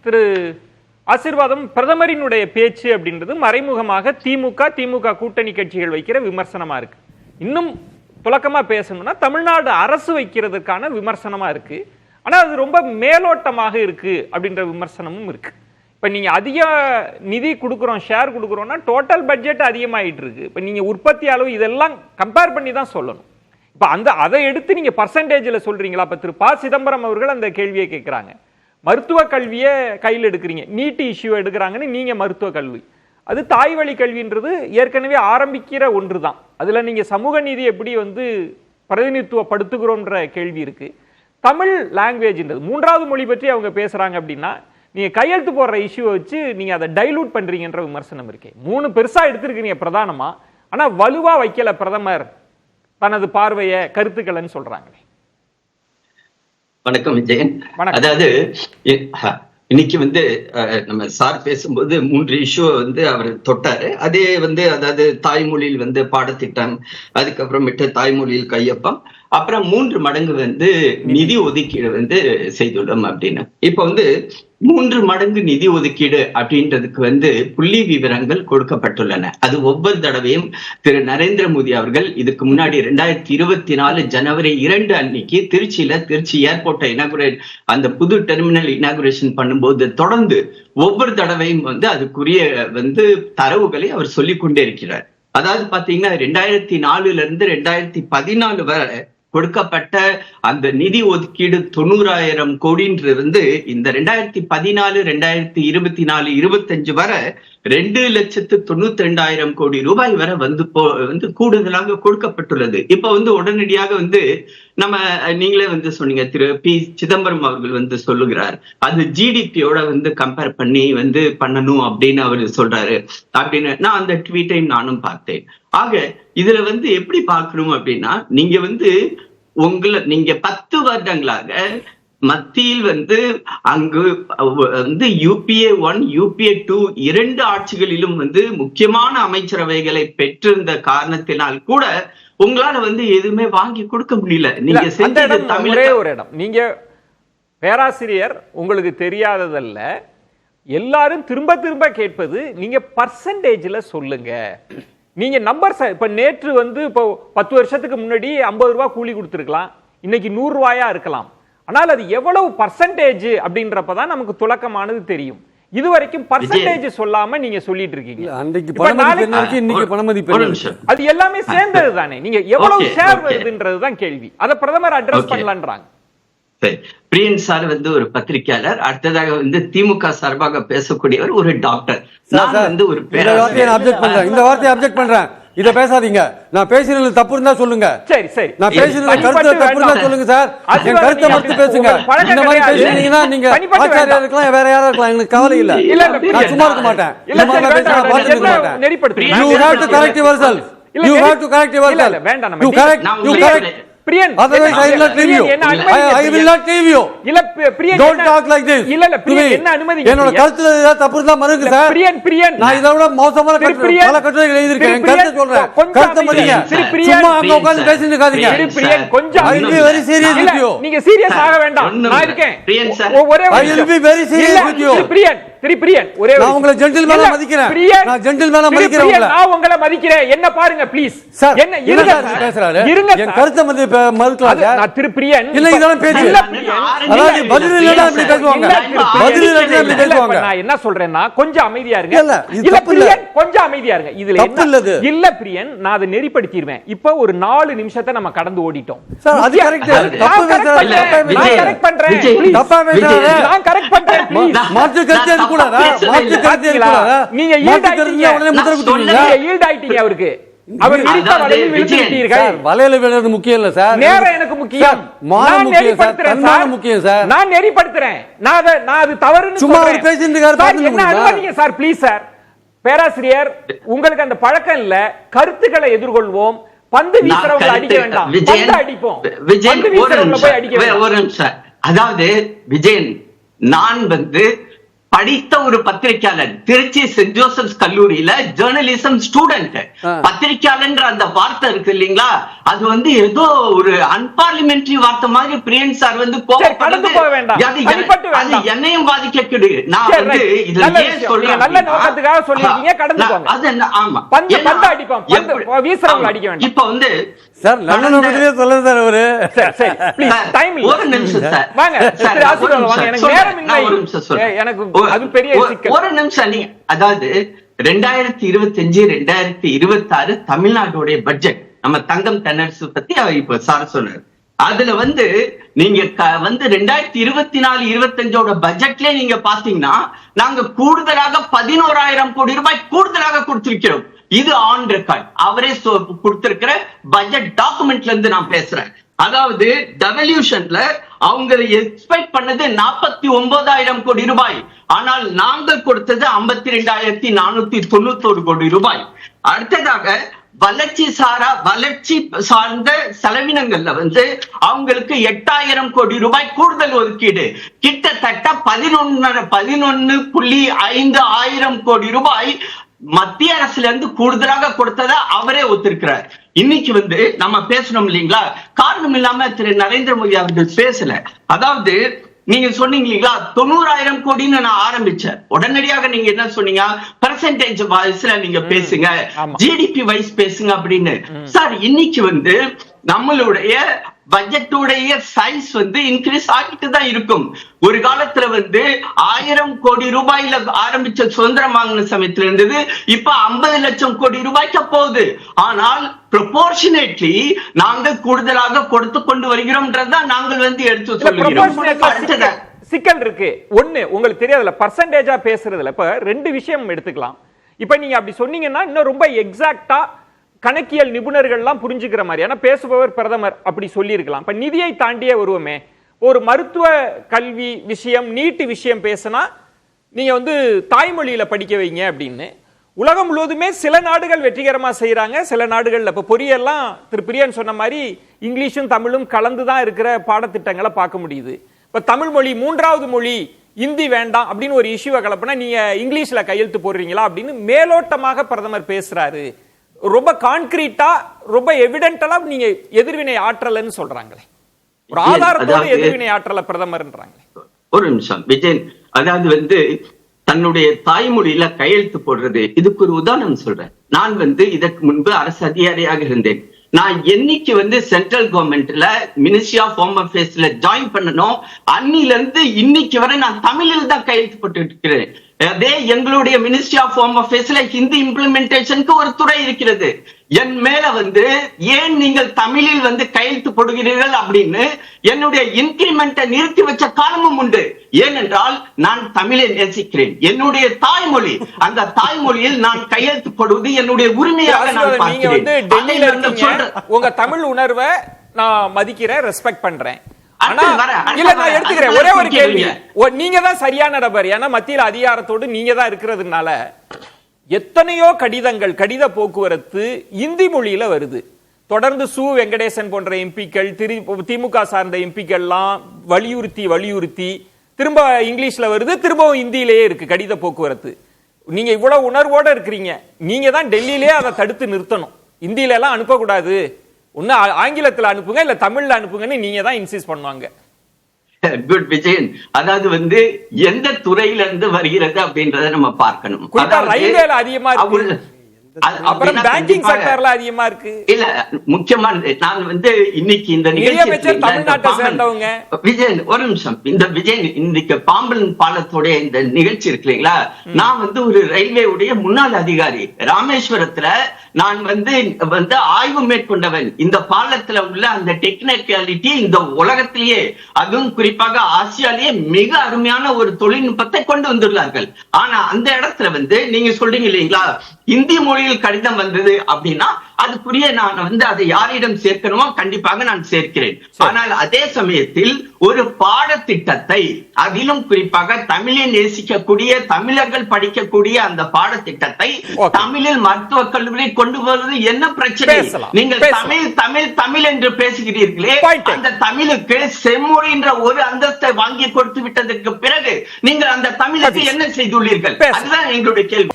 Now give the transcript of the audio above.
திரு ஆசீர்வாதம், பிரதமரினுடைய பேச்சு அப்படின்றது மறைமுகமாக திமுக கூட்டணி கட்சிகள் வைக்கிற விமர்சனமா இருக்கு. இன்னும் துலக்கமா பேசணும்னா தமிழ்நாடு அரசு வைக்கிறதுக்கான விமர்சனமா இருக்கு. ஆனா அது ரொம்ப மேலோட்டமாக இருக்கு அப்படின்ற விமர்சனமும் இருக்கு. இப்ப நீங்க அதிக நிதி கொடுக்குறோம், ஷேர் கொடுக்குறோம்னா டோட்டல் பட்ஜெட் அதிகமாயிட்டு இருக்கு. இப்ப நீங்க உற்பத்தி அளவு இதெல்லாம் கம்பேர் பண்ணி தான் சொல்லணும். இப்ப அதை எடுத்து நீங்க பர்சன்டேஜ்ல சொல்றீங்களா? இப்ப திரு ப சிதம்பரம் அவர்கள் அந்த கேள்வியை கேட்கிறாங்க. மருத்துவ கல்வியை கையில் எடுக்கிறீங்க, நீட் இஷ்யூ எடுக்கிறாங்கன்னு நீங்க மருத்துவ கல்வி, அது தாய் வழி கல்வின்றது ஏற்கனவே ஆரம்பிக்கிற ஒன்று தான். அதுல நீங்க சமூக நீதி எப்படி பிரதிநிதித்துவப்படுத்துகிறோன்ற கேள்வி இருக்கு. தமிழ் லாங்குவேஜ்ன்றது மூன்றாவது மொழி பற்றி அவங்க பேசுறாங்க அப்படின்னா நீங்க கையெழுத்து போடுற இஷ்யூ வச்சு நீங்க அதை டைலூட் பண்றீங்கன்ற விமர்சனம் இருக்கு. 3 பெருசா எடுத்திருக்கீங்க பிரதானமா, ஆனா வலுவா வைக்கல பிரதமர் தனது பார்வையை கருத்துக்கள்னு சொல்றாங்க. வணக்கம் விஜயன். அதாவது இன்னைக்கு நம்ம சார் பேசும்போது 3 இஷ்யூ அவர் தொட்டாரு. அதே அதாவது தாய்மொழியில் பாடத்திட்டம், அதுக்கப்புறமேட்டு தாய்மொழியில் கையொப்பம், அப்புறம் 3 மடங்கு நிதி ஒதுக்கீடு செய்துள்ளோம் அப்படின்னு. இப்ப 3 மடங்கு நிதி ஒதுக்கீடு அப்படின்றதுக்கு புள்ளி விவரங்கள் கொடுக்கப்பட்டுள்ளன. அது ஒவ்வொரு தடவையும் திரு நரேந்திர மோடி அவர்கள் இதுக்கு முன்னாடி 2024 ஜனவரி 2 அன்னைக்கு திருச்சி ஏர்போர்ட்டை இனாகுரேட், அந்த புது டெர்மினல் இனாகுரேஷன் பண்ணும்போது தொடர்ந்து ஒவ்வொரு தடவையும் அதுக்குரிய தரவுகளை அவர் சொல்லிக் கொண்டே இருக்கிறார். அதாவது பாத்தீங்கன்னா 2004 இருந்து 2014 வரை கொடுக்கப்பட்ட அந்த நிதி ஒதுக்கீடு 90,000 கோடின்றது இந்த 2014, 2024, 25 வரை 2,92,000 கோடி ரூபாய் வரை கூடுதலாக கொடுக்கப்பட்டுள்ளது. இப்ப உடனடியாக நம்ம நீங்களே சொன்னீங்க, திரு பி சிதம்பரம் அவர்கள் சொல்லுகிறார் அது ஜிடிபியோட கம்பேர் பண்ணி பண்ணணும் அப்படின்னு அவரு சொல்றாரு அப்படின்னு. நான் அந்த ட்வீட்டையும் நானும் பார்த்தேன். ஆக இதுல எப்படி பார்க்கணும் அப்படின்னா, நீங்க 10 வருடங்களாக மத்தியில் அங்கு UPA 1, UPA 2 2 ஆட்சிகளிலும் முக்கியமான அமைச்சரவைகளை பெற்றிருந்த காரணத்தினால் கூட உங்களால எதுவுமே வாங்கி கொடுக்க முடியல. நீங்க செஞ்சது தமிழே ஒரு இடம். நீங்க பேராசிரியர், உங்களுக்கு தெரியாததல்ல, எல்லாரும் திரும்ப திரும்ப கேட்பது நீங்க பர்சன்டேஜ்ல சொல்லுங்க. நீங்க நம்பர்ஸ் இப்ப நேற்று இப்போ 10 வருஷத்துக்கு முன்னாடி 50 ரூபாய் கூலி கொடுத்துருக்கலாம், இன்னைக்கு 100 ரூபாயா இருக்கலாம். ஆனால் அது எவ்வளவு பர்சன்டேஜ் அப்படின்றப்பதான் நமக்கு துலக்கமானது தெரியும். இதுவரைக்கும் பர்சன்டேஜ் சொல்லாம நீங்க சொல்லிட்டு இருக்கீங்க. அது எல்லாமே சேர்ந்தது தானே. நீங்க எவ்வளவு ஷேர் வருதுன்றதுதான் கேள்வி. அதை பிரதமர் அட்ரஸ் பண்ணலான்றாங்க. பிரியன் சார் ஒரு பத்திரிகையாளர், அடுத்ததாக திமுக சார்பாக பேசக்கூடியவர் ஒரு டாக்டர். ஒரு இந்த வார்த்தையை அப்ஜெக்ட் பண்றேன். இத பேசாதீங்க. நான் பேசுறது தப்பு இருந்தா சொல்லுங்க. சரி சரி, நான் பேசுறது கருத்து தப்பு இருந்தா சொல்லுங்க சார். என் கருத்தை மட்டும் பேசுங்க. இந்த மாதிரி பேசுனீங்கன்னா நீங்க ஆச்சாரியா இருக்கலாம், வேற யாரா இருக்கலாம், எனக்கு கவலை இல்ல. நான் சும்மா இருக்க மாட்டேன். இந்த மாதிரி பேச நான் பார்த்துக்க மாட்டேன். You have to correct yourself. You have to correct yourself. You correct. Priyan, otherwise I will not leave you. I will not leave you. Don't talk like this. என்னோட கருத்துல ஏதாவது தப்பு இருந்தா மறுங்க சார். நான் இதை விட மோசமான பல கட்டுரைகள் எழுதியிருக்கேன். என் கருத்தை சொல்றேன். கருத்தை மதிங்க. சும்மா அங்க உட்கார்ந்து பேசிட்டு இருக்காதீங்க. I will be very serious with you. நீங்க சீரியஸ் ஆக வேண்டாம், நான் இருக்கேன். I will be very serious with you. நான் உங்களை ஜென்டில்மேனா மதிக்கிறேன். நான் ஜென்டில்மேனா மதிக்கிறேன் உங்களை. நான் உங்களை மதிக்கிறேன். என்ன பாருங்க ப்ளீஸ். என்ன இருங்க பேசுறாரு. என் கருத்தை மறுக்கலாங்க. நான் திரு பிரியன் இல்ல இதெல்லாம் பேச்சு. அதாவது பதில் இல்லனா இப்படி பேசுவாங்க. பதில் இல்லனா இப்படி பேசுவாங்க. நான் என்ன சொல்றேன்னா கொஞ்சம் அமைதியா இருங்க. இல்ல பிரியன் கொஞ்சம் அமைதியா இருங்க. இதுல என்ன இல்ல பிரியன், நான் அதை நெறிப்படுத்திடுவேன். இப்போ ஒரு 4 நிமிஷத்தை நம்ம கடந்து ஓடிட்டோம். சார் அது கரெக்ட். தப்பு பேசுறாரு. நான் கரெக்ட் பண்றேன். தப்பா பேசுறாரு. நான் கரெக்ட் பண்றேன். ப்ளீஸ் மாற்று கருத்து கூடாதா? மாற்று கருத்து கூடாதா? நீங்க ஈல்ட் ஆயிட்டீங்க. உடனே முத்திர குத்துறீங்க. நீங்க ஈல்ட் ஆயிட்டீங்க அவருக்கு. அவர் விரித்த வலையில் விழுந்துட்டீர்கள். வலையில விழுறது முக்கியம் இல்ல சார். நேரம் எனக்கு முக்கியம். நான் நெறிப்படுத்துறேன் சார். முக்கியம் சார். நான் நெறிப்படுத்துறேன். நான் அது தவறுன்னு சும்மா ஒரு பேசிட்டு இருக்காரு. என்ன அனுமதிங்க சார் ப்ளீஸ் சார். பேராசிரியர், உங்களுக்கு அந்த பழக்கம் இல்ல. கருத்துக்களை எதிர்கொள்வோம். பந்து வீசுறவங்களை அடிக்க வேண்டாம். பந்து அடிப்போம். பந்து வீசுறவங்களை போய் அடிக்க வேண்டாம். ஒரு நிமிஷம். அதாவது விஜயன், நான் படித்த ஒரு பத்திரிகையாளர், திருச்சி சென்ட் ஜோசப்ஸ் கல்லூரியில ஜேர்னலிசம் ஸ்டூடெண்ட். பத்திரிகையாளர் அந்த வார்த்தை இருக்கு இல்லீங்களா, அது வந்து ஏதோ ஒரு அன்பார்லிமெண்டரி வார்த்தை மாதிரி பிரியன் சார் வந்து கோபப்படுறது அது என்னையும் பாதிக்கக்கூடு. நான் வந்து இதுல ஏன் சொல்றேன், இப்ப வந்து ஒரு நிமிஷம் சார், ஒரு நிமிஷம். நீங்க அதாவது 2025 2026 தமிழ்நாடுடைய பட்ஜெட், நம்ம தங்கம் தென்னரசு பத்தி இப்ப சார் சொன்னார். அதுல வந்து நீங்க வந்து 2024 25 பட்ஜெட்ல நீங்க பாத்தீங்கன்னா நாங்க கூடுதலாக 11,000 கோடி ரூபாய் கூடுதலாக கொடுத்திருக்கிறோம். இது ஆன் ரெக்கார்ட், அவரே கொடுத்திருக்கிற பட்ஜெட் டாக்குமெண்ட்ல இருந்து நான் பேசுறேன். அதாவது டெவல்யூஷன்ல அவங்க எக்ஸ்பெக்ட் பண்ணது 49,000 கோடி ரூபாய், ஆனால் நாங்கள் கொடுத்தது 52,491 கோடி ரூபாய். அடுத்ததாக வளர்ச்சி சார்ந்த செலவினங்கள்ல வந்து அவங்களுக்கு 8,000 கோடி ரூபாய் கூடுதல் ஒதுக்கீடு, கிட்டத்தட்ட 11.5 கோடி ரூபாய் மத்திய அரசுல இருந்து கூடுதலாக கொடுத்ததை அவரே ஒத்துருக்கிறார். இன்னைக்கு வந்து நம்ம பேசணும் இல்லைங்களா, காரணம் இல்லாம திரு நரேந்திர மோடி அவர்கள் பேசல. அதாவது நீங்க சொன்னீங்க இல்லீங்களா 90,000 கோடின்னு நான் ஆரம்பிச்சேன், உடனடியாக நீங்க என்ன சொன்னீங்க, பெர்சன்டேஜ் வைஸ்ல நீங்க பேசுங்க, ஜிடிபி வைஸ் பேசுங்க அப்படின்னு. சார் இன்னைக்கு வந்து நம்மளுடைய பட்ஜெட்டுடைய சைஸ் வந்து இன்க்ரீஸ் ஆகிட்டு தான் இருக்கும். ஒரு காலத்துல வந்து 1,000 கோடி ரூபாயில ஆரம்பிச்ச சுதந்திரம் வாங்கின சமயத்துல இருந்தது, இப்ப 50 லட்சம் கோடி ரூபாய்க்கு போகுது. ஆனால் ப்ரொபோர்ஷனேட்லி நாங்கள் கூடுதலாக கொடுத்து கொண்டு வருகிறோம்ன்றதான் நாங்கள் வந்து எடுத்து சொல்லுகிறோம். சிக்கல் இருக்கு. ஒண்ணு உங்களுக்கு தெரியாதுல, பர்சன்டேஜா பேசுறதுல இப்ப ரெண்டு விஷயம் எடுத்துக்கலாம். இப்ப நீங்க அப்படி சொன்னீங்கன்னா இன்னும் ரொம்ப எக்ஸாக்டா கணக்கியல் நிபுணர்கள்லாம் புரிஞ்சுக்கிற மாதிரியான பேசுபவர் பிரதமர் அப்படி சொல்லி இருக்கலாம். இப்ப நிதியை தாண்டிய வருவமே, ஒரு மருத்துவ கல்வி விஷயம், நீட்டு விஷயம் பேசினா நீங்க வந்து தாய்மொழியில படிக்க வைங்க அப்படின்னு. உலகம் முழுவதுமே சில நாடுகள் வெற்றிகரமா செய்யறாங்க, சில நாடுகள்ல இப்ப பொறியெல்லாம் திரு பிரியன் சொன்ன மாதிரி இங்கிலீஷும் தமிழும் கலந்துதான் இருக்கிற பாடத்திட்டங்களை பார்க்க முடியுது. இப்ப தமிழ் மொழி 3வது மொழி, இந்தி வேண்டாம் அப்படின்னு ஒரு இஷ்யூவை கலப்பினா நீங்க இங்கிலீஷ்ல கையெழுத்து போடுறீங்களா அப்படின்னு மேலோட்டமாக பிரதமர் பேசுறாரு. ரொம்ப கான்கிரீட்டா ரொம்ப எவிடென்டலா நீங்க எதிர்வினை ஆற்றலன்னு சொல்றாங்களே, ஒரு ஆதாரத்தோட எதிர்வினை ஆற்றல பிரதமர்ன்றாங்களே. ஒரு நிமிஷம் விஜயன், அதாவது வந்து தன்னுடைய தாய்மொழியில கையெழுத்து போடுறது, இதுக்கு ஒரு உதாரணம் சொல்றேன். நான் வந்து இதற்கு முன்பு அரசு அதிகாரியாக இருந்தேன். நான் என்னைக்கு வந்து சென்ட்ரல் கவர்மெண்ட்ல மினிஸ்ட்ரி ஆஃப் ஹோம் அஃபேர்ஸ்ல ஜாயின் பண்ணணும், அன்னில இருந்து இன்னைக்கு வரை நான் தமிழில் தான் கையெழுத்து போட்டு இருக்கிறேன். அதே எங்களுடைய மினிஸ்ட்ரி ஆஃப் ஹோம் அஃபேர்ஸ்ல ஹிந்தி இம்ப்ளிமெண்டேஷனுக்கு ஒரு துறை இருக்கிறது. என் மேல வந்து ஏன் நீங்கள் தமிழில் வந்து கையெழுத்து போடுகிறீர்கள் அப்படின்னு என்னுடைய இன்கிரிமெண்ட்டை நிறுத்தி வச்ச காரணமும் உண்டு. ஏனென்றால் நான் தமிழை நேசிக்கிறேன், என்னுடைய தாய்மொழி. அந்த தாய்மொழியில் நான் கையெழுத்து போடுவது என்னுடைய உரிமையாக நான் பார்க்கிறேன். உங்க தமிழ் உணர்வை நான் மதிக்கிறேன், ரெஸ்பெக்ட் பண்றேன். நான் எடுத்துக்கிறேன். ஒரே ஒரு கேள்வி, நீங்க தான் சரியான நபர். ஏன்னா மத்தியில் அதிகாரத்தோடு நீங்க தான் இருக்கிறதுனால எத்தனையோ கடிதங்கள், கடித போக்குவரத்து இந்தி மொழியில வருது. தொடர்ந்து சு வெங்கடேசன் போன்ற எம்பிக்கள், திமுக சார்ந்த எம்பிக்கள்லாம் வலியுறுத்தி திரும்ப இங்கிலீஷ்ல வருது, திரும்பவும் இந்தியிலேயே இருக்கு கடித போக்குவரத்து. நீங்க இவ்வளவு உணர்வோட இருக்கிறீங்க, நீங்க தான் டெல்லியிலேயே அதை தடுத்து நிறுத்தணும். இந்தியில எல்லாம் அனுப்பக்கூடாது, ஒன்னு ஆங்கிலத்தில் அனுப்புங்க இல்ல தமிழ்ல அனுப்புங்கன்னு நீங்க தான் இன்சிஸ்ட் பண்ணுவாங்க. குட் விஜயன், அதாவது வந்து எந்த துறையில இருந்து வருகிறது அப்படின்றத நம்ம பார்க்கணும். ரயில்வேல அதிகமா இருக்கு, அப்புறம் பேங்கிங் செக்டர்ல அதிகமா இருக்கு. இல்ல முக்கியமா நான் வந்து இன்னைக்கு இந்த நிகழ்ச்சி தமிழ்நாட்டை சேர்ந்தவங்க விஜயன், ஒரு நிமிஷம். இந்த விஜயன் இன்னைக்கு பாம்பன் பாலத்தோடைய இந்த நிகழ்ச்சி இருக்கு இல்லைங்களா, நான் வந்து ஒரு ரயில்வே உடைய முன்னாள் அதிகாரி. ராமேஸ்வரத்துல நான் வந்து ஆய்வு மேற்கொண்டவன். இந்த பாலத்துல உள்ள அந்த டெக்னிக்காலிட்டி இந்த உலகத்திலேயே, அதுவும் குறிப்பாக ஆசியாலேயே மிக அருமையான ஒரு தொழில்நுட்பத்தை கொண்டு வந்துள்ளார்கள். ஆனா அந்த இடத்துல வந்து நீங்க சொல்றீங்க இல்லைங்களா, இந்தி மொழி செம்மொழியில் கடிதம் வந்தது அப்படின்னா அதுக்குரிய நான் வந்து அதை யாரிடம் சேர்க்கணுமோ கண்டிப்பாக நான் சேர்க்கிறேன். ஆனால் அதே சமயத்தில் ஒரு பாடத்திட்டத்தை, அதிலும் குறிப்பாக தமிழை நேசிக்கக்கூடிய தமிழர்கள் படிக்கக்கூடிய அந்த பாடத்திட்டத்தை தமிழில் மருத்துவக் கல்லூரி கொண்டு வருவது என்ன பிரச்சனை? நீங்கள் தமிழ் தமிழ் தமிழ் என்று பேசுகிறீர்களே, அந்த தமிழுக்கு செம்மொழி என்ற ஒரு அந்தஸ்தை வாங்கி கொடுத்து விட்டதற்கு பிறகு நீங்கள் அந்த தமிழுக்கு என்ன செய்துள்ளீர்கள்? அதுதான் எங்களுடைய கேள்வி.